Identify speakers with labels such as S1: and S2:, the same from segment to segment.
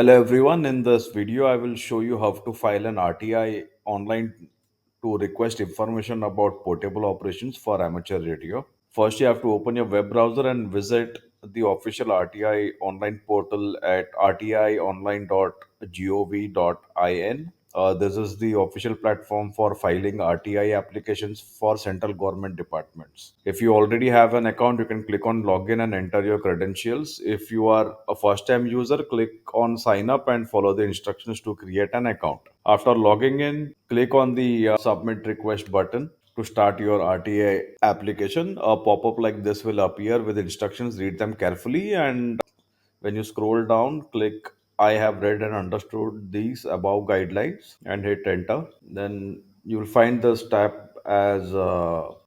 S1: Hello everyone, in this video I will show you how to file an RTI online to request information about portable operations for amateur radio. First you have to open your web browser and visit the official RTI online portal at rtionline.gov.in. This is the official platform for filing RTI applications for central government departments. If you already have an account, you can click on login and enter your credentials. If you are a first time user, click on sign up and follow the instructions to create an account. After logging in, click on the submit request button to start your RTA application. A pop up like this will appear with instructions. Read them carefully, and when you scroll down, click I have read and understood these above guidelines and hit enter. Then you'll find this tab as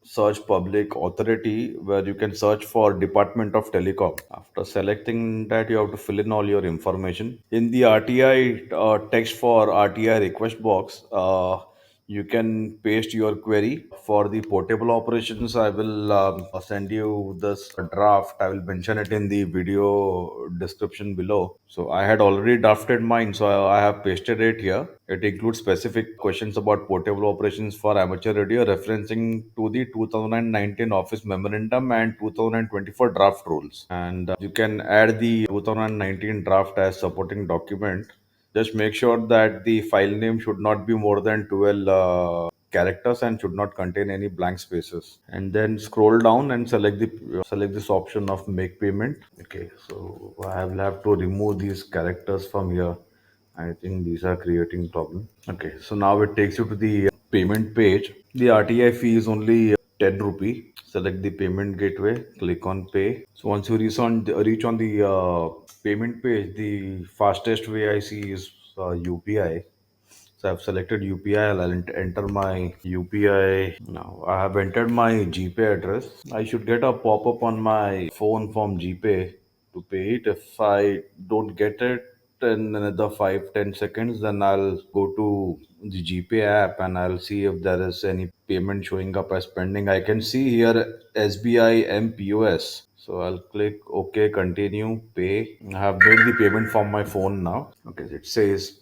S1: search public authority where you can search for Department of Telecom. After selecting that, you have to fill in all your information. In the RTI text for RTI request box, you can paste your query for the portable operations. I will send you this draft. I will mention it in the video description below. So I had already drafted mine, so I have pasted it here. It includes specific questions about portable operations for amateur radio, referencing to the 2019 Office Memorandum and 2024 draft rules. And you can add the 2019 draft as supporting document. Just make sure that the file name should not be more than 12 characters and should not contain any blank spaces. And then scroll down and select this option of make payment. Okay, so I will have to remove these characters from here. I think these are creating problem. Okay, so now it takes you to the payment page. The RTI fee is only 10 rupee. Select the payment gateway, click on pay. So once you reach on the payment page, the fastest way I see is UPI. So I've selected UPI. I'll enter my UPI. Now I have entered my GPay address. I should get a pop-up on my phone from GPay to pay it. If I don't get it in another 5-10 seconds, then I'll go to the GPay app and I'll see if there is any payment showing up as pending. I can see here SBI MPOS. So I'll click OK, continue, pay. I have made the payment from my phone now. Okay, it says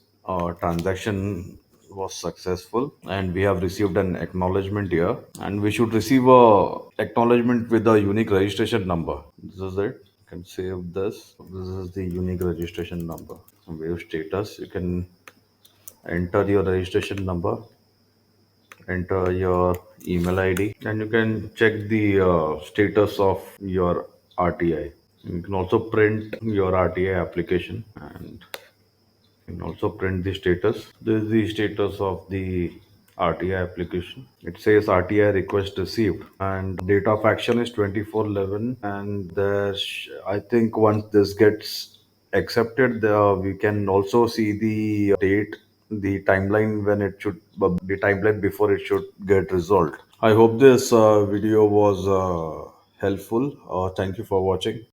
S1: transaction was successful and we have received an acknowledgement here, and we should receive a acknowledgement with a unique registration number. This is it. You can save this. This is the unique registration number. View status. You can enter your registration number, enter your email ID, and you can check the status of your RTI. You can also print your RTI application and you can also print the status. This is the status of the RTI application. It says RTI request received and date of action is 24/11, and I think once this gets accepted, we can also see the date, the timeline when it should, the timeline before it should get resolved. I hope this video was helpful. Thank you for watching.